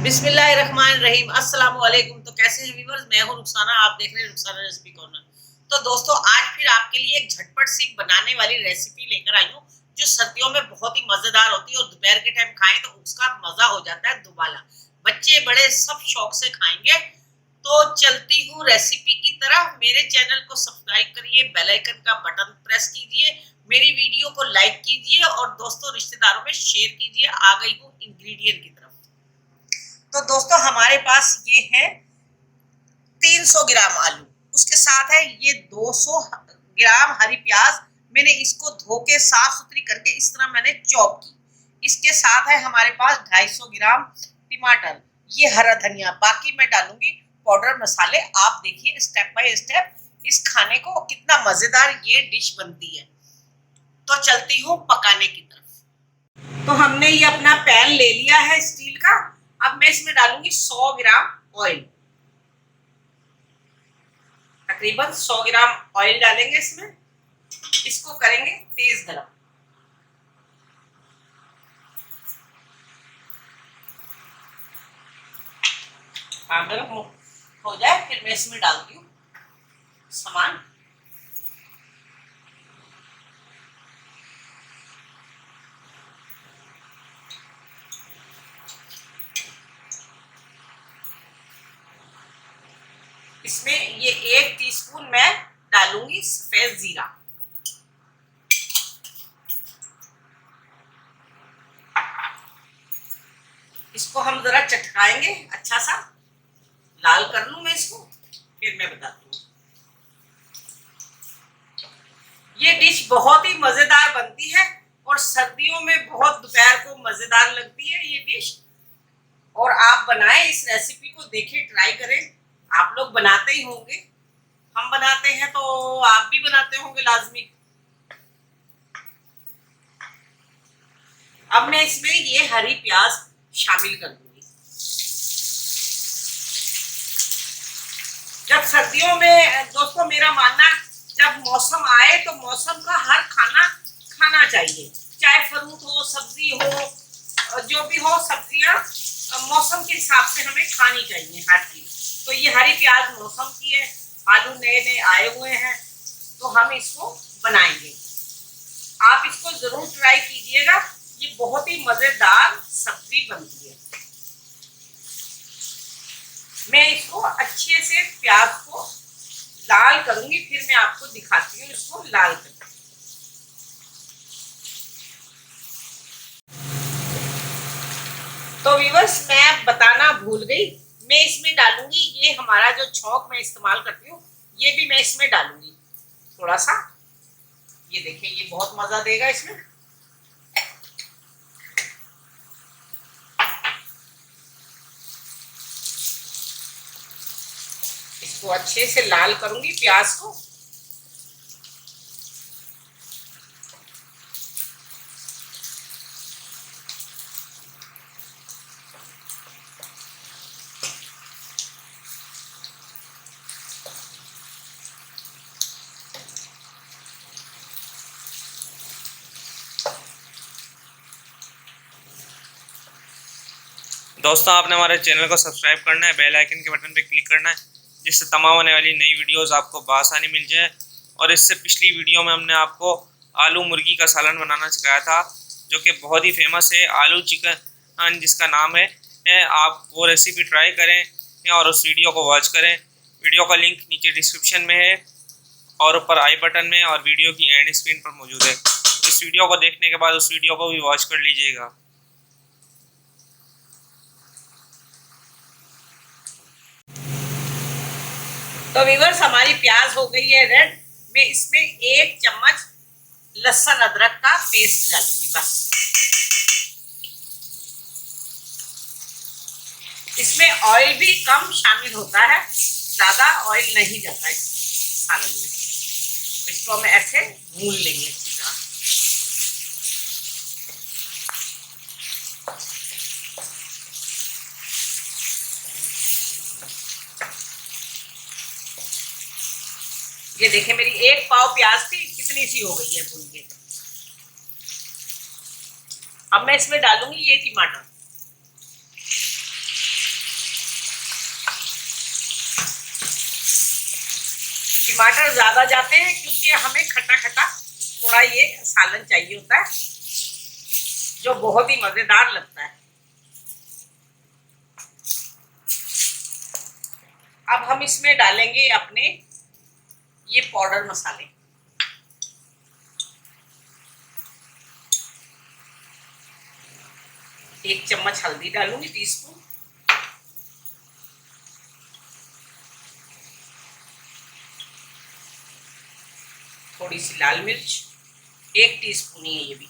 बिस्मिल्लाहिर्रहमानिर्रहीम। अस्सलाम वालेकुम। तो कैसे हैं व्यूअर्स, मैं हूं रुखसाना, आप देख रहे हैं रुखसाना रेसिपी कॉर्नर। तो दोस्तों, आज फिर आपके लिए एक झटपट सी बनाने वाली रेसिपी लेकर आई हूं जो सर्दियों में बहुत ही मजेदार होती है और दोपहर के टाइम खाएं तो उसका मजा हो जाता है दुबाला। बच्चे बड़े सब शौक से खाएंगे। तो चलती हूँ रेसिपी की तरफ। मेरे चैनल को सब्सक्राइब करिए, बेल आइकन का बटन प्रेस कीजिए, मेरी वीडियो को लाइक कीजिए और दोस्तों रिश्तेदारों में शेयर कीजिए। आ गई हूँ इंग्रेडिएंट की तरफ। तो दोस्तों, हमारे पास ये है 300 ग्राम आलू, उसके साथ है ये 200 ग्राम हरी प्याज। मैंने इसको धो के साफ सुथरी करके इस तरह मैंने चॉप की। इसके साथ है हमारे पास 250 ग्राम टमाटर, ये हरा धनिया। बाकी मैं डालूंगी पाउडर मसाले। आप देखिए स्टेप बाय स्टेप इस खाने को कितना मजेदार ये डिश बनती है। तो चलती हूँ पकाने की तरफ। तो हमने ये अपना पैन ले लिया है स्टील का। अब मैं इसमें डालूंगी 100 ग्राम ऑयल, तकरीबन 100 ग्राम ऑयल डालेंगे इसमें। इसको करेंगे तेज गरम। गरम हो जाए फिर मैं इसमें डालती हूँ सामान। इसमें ये 1 टीस्पून मैं डालूंगी सफेद जीरा। इसको हम जरा चटकाएंगे, अच्छा सा लाल कर लूं मैं इसको, फिर मैं बताती हूँ। ये डिश बहुत ही मजेदार बनती है और सर्दियों में बहुत दोपहर को मजेदार लगती है ये डिश। और आप बनाएं, इस रेसिपी को देखें, ट्राई करें। आप लोग बनाते ही होंगे, हम बनाते हैं तो आप भी बनाते होंगे लाजमी। अब मैं इसमें ये हरी प्याज शामिल कर दूंगी। जब सर्दियों में दोस्तों, मेरा मानना, जब मौसम आए तो मौसम का हर खाना खाना चाहिए, चाहे फ्रूट हो, सब्जी हो, जो भी हो, सब्जियां मौसम के हिसाब से हमें खानी चाहिए हर चीज। तो ये हरी प्याज मौसम की है, आलू नए नए आए हुए हैं, तो हम इसको बनाएंगे। आप इसको जरूर ट्राई कीजिएगा, ये बहुत ही मजेदार सब्जी बनती है। मैं इसको अच्छे से प्याज को लाल करूंगी, फिर मैं आपको दिखाती हूँ इसको लाल करके। तो व्यूअर्स, मैं बताना भूल गई, मैं इसमें डालूंगी ये हमारा जो छौंक मैं इस्तेमाल करती हूँ, ये भी मैं इसमें डालूंगी थोड़ा सा। ये देखिए, ये बहुत मजा देगा इसमें। इसको अच्छे से लाल करूंगी प्याज को। दोस्तों, आपने हमारे चैनल को सब्सक्राइब करना है, बेल आइकन के बटन पे क्लिक करना है, जिससे तमाम आने वाली नई वीडियोस आपको बआसानी मिल जाए। और इससे पिछली वीडियो में हमने आपको आलू मुर्गी का सालन बनाना सिखाया था, जो कि बहुत ही फेमस है, आलू चिकन जिसका नाम है। आप वो रेसिपी ट्राई करें और उस वीडियो को वॉच करें। वीडियो का लिंक नीचे डिस्क्रिप्शन में है और ऊपर आई बटन में, और वीडियो की एंड स्क्रीन पर मौजूद है। इस वीडियो को देखने के बाद उस वीडियो को भी वॉच कर लीजिएगा। तो व्यूअर्स, हमारी प्याज हो गई है रेड। मैं इसमें 1 चम्मच लहसुन अदरक का पेस्ट डालूंगी बस। इसमें ऑयल भी कम शामिल होता है, ज्यादा ऑयल नहीं जाता इस सालन में। इसको हम ऐसे भून लेंगे अच्छी तरह। ये देखिए, मेरी 1 पाव प्याज थी, कितनी सी हो गई है भून के। अब मैं इसमें डालूंगी ये टमाटर। टमाटर ज्यादा जाते हैं क्योंकि हमें खट्टा खट्टा थोड़ा ये सालन चाहिए होता है, जो बहुत ही मजेदार लगता है। अब हम इसमें डालेंगे अपने ये पाउडर मसाले। एक चम्मच हल्दी डालूंगी, टीस्पून। थोड़ी सी लाल मिर्च, 1 टीस्पून ही है ये भी।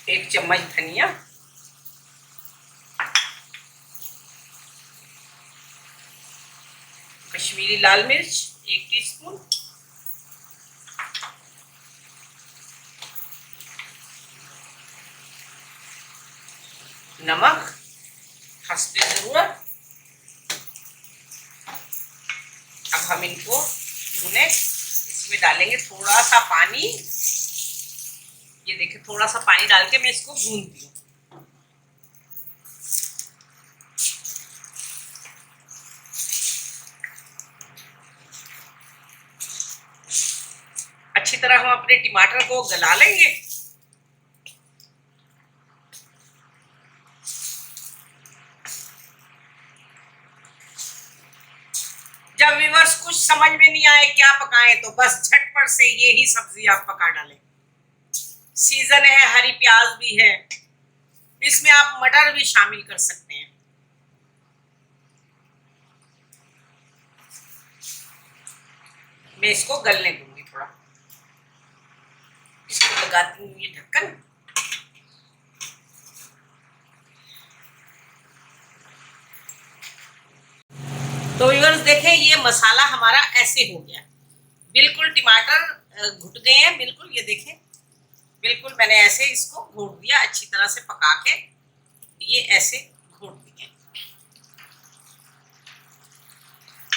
एक चम्मच धनिया, कश्मीरी लाल मिर्च 1 टीस्पून, नमक हस्बे जरूरत। अब हम इनको भूने, इसमें डालेंगे थोड़ा सा पानी। ये देखिए थोड़ा सा पानी डाल के मैं इसको भूनती हूँ। अच्छी तरह हम अपने टमाटर को गला लेंगे। जब व्यूअर्स कुछ समझ में नहीं आए क्या पकाएं, तो बस झटपट से ये ही सब्जी आप पका डालें। सीजन है, हरी प्याज भी है, इसमें आप मटर भी शामिल कर सकते हैं। मैं इसको गलने दूंगी थोड़ा, इसको लगाती हूँ ये ढक्कन। तो व्यूअर्स देखें, ये मसाला हमारा ऐसे हो गया, बिल्कुल टमाटर घुट गए हैं बिल्कुल। ये देखें, बिल्कुल मैंने ऐसे इसको घोट दिया, अच्छी तरह से पका के ये ऐसे घोट दिए।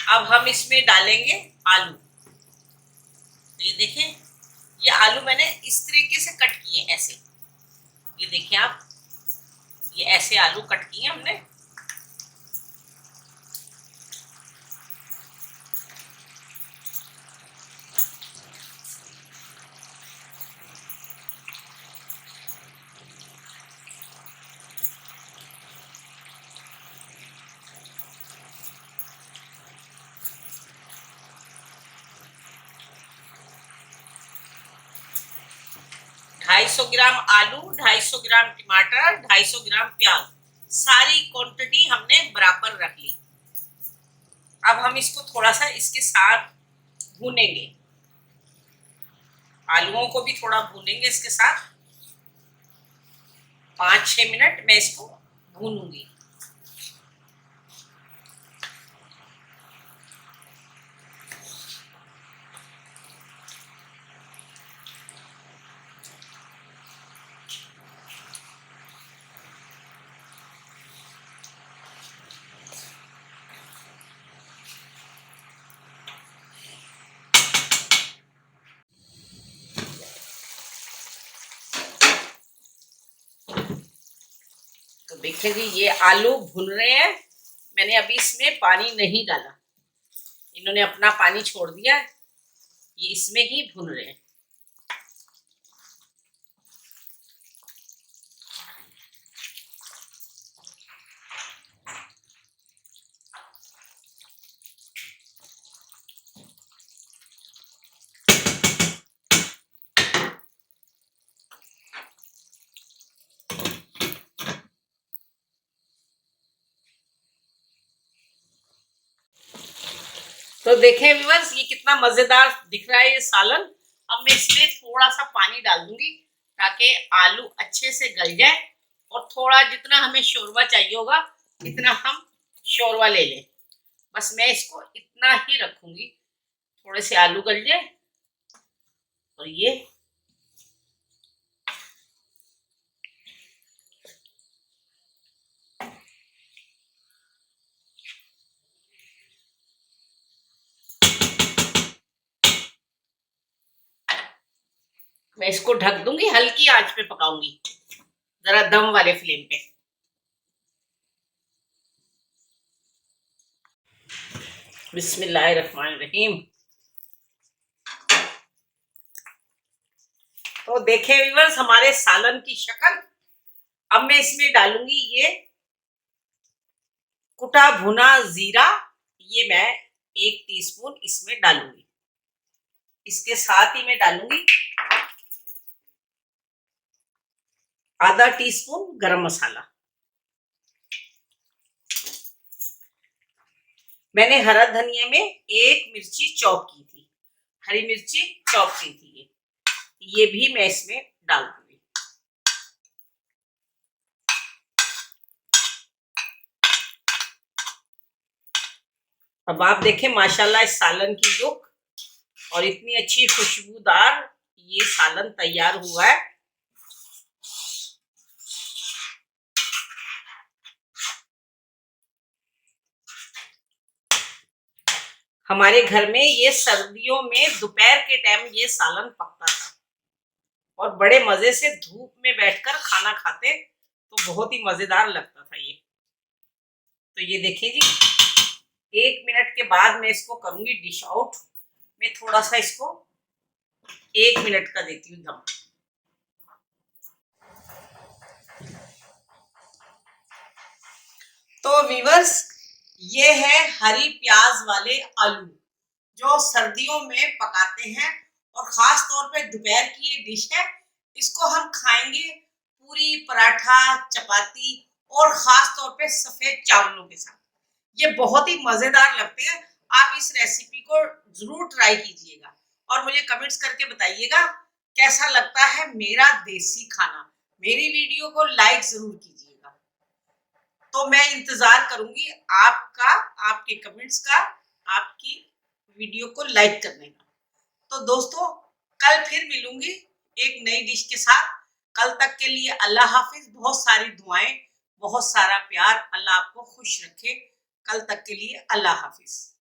अब हम इसमें डालेंगे आलू। तो ये देखें, ये आलू मैंने इस तरीके से कट किए ऐसे। ये देखें आप, ये ऐसे आलू कट किए हमने। ढाई 250 ग्राम आलू, 250 ग्राम टमाटर, 250 ग्राम प्याज, सारी क्वांटिटी हमने बराबर रख ली। अब हम इसको थोड़ा सा इसके साथ भूनेंगे, आलूओं को भी थोड़ा भूनेंगे इसके साथ। 5-6 मिनट मैं इसको भूनूंगी। तो देखिए जी, ये आलू भुन रहे हैं। मैंने अभी इसमें पानी नहीं डाला, इन्होंने अपना पानी छोड़ दिया है, ये इसमें ही भुन रहे हैं। तो देखें व्यूअर्स, ये कितना मजेदार दिख रहा है ये सालन। अब मैं इसमें थोड़ा सा पानी डाल दूंगी ताकि आलू अच्छे से गल जाए, और थोड़ा जितना हमें शोरबा चाहिए होगा इतना हम शोरबा ले लें। बस मैं इसको इतना ही रखूंगी, थोड़े से आलू गल जाए। और ये मैं इसको ढक दूंगी, हल्की आंच पे पकाऊंगी, जरा दम वाले फ्लेम पे। बिस्मिल्लाहिर्रहमानिर्रहीम। तो देखें व्यूअर्स हमारे सालन की शक्ल। अब मैं इसमें डालूंगी ये कुटा भुना जीरा, ये मैं 1 टीस्पून इसमें डालूंगी। इसके साथ ही मैं डालूंगी आधा टीस्पून गरम मसाला। मैंने हरा धनिया में 1 मिर्ची चॉप की थी, हरी मिर्ची चॉप की थी, ये भी मैं इसमें डाल दूंगी। अब आप देखें माशाल्लाह इस सालन की लुक और इतनी अच्छी खुशबूदार ये सालन तैयार हुआ है। हमारे घर में ये सर्दियों में दोपहर के टाइम ये सालन पकता था और बड़े मजे से धूप में बैठकर खाना खाते तो बहुत ही मजेदार लगता था ये। तो ये देखिए जी, 1 मिनट के बाद मैं इसको करूंगी डिश आउट। मैं थोड़ा सा इसको 1 मिनट का देती हूँ दम। तो व्यूअर्स ये है हरी प्याज वाले आलू जो सर्दियों में पकाते हैं और खास तौर पे दोपहर की ये डिश है। इसको हम खाएंगे पूरी, पराठा, चपाती और खास तौर पे सफेद चावलों के साथ। ये बहुत ही मजेदार लगते हैं। आप इस रेसिपी को जरूर ट्राई कीजिएगा और मुझे कमेंट्स करके बताइएगा कैसा लगता है मेरा देसी खाना। मेरी वीडियो को लाइक जरूर कीजिएगा। तो मैं इंतजार करूंगी आपका, आपके कमेंट्स का, आपकी वीडियो को लाइक करने का। तो दोस्तों कल फिर मिलूंगी एक नई डिश के साथ। कल तक के लिए अल्लाह हाफिज। बहुत सारी दुआएं, बहुत सारा प्यार। अल्लाह आपको खुश रखे। कल तक के लिए अल्लाह हाफिज।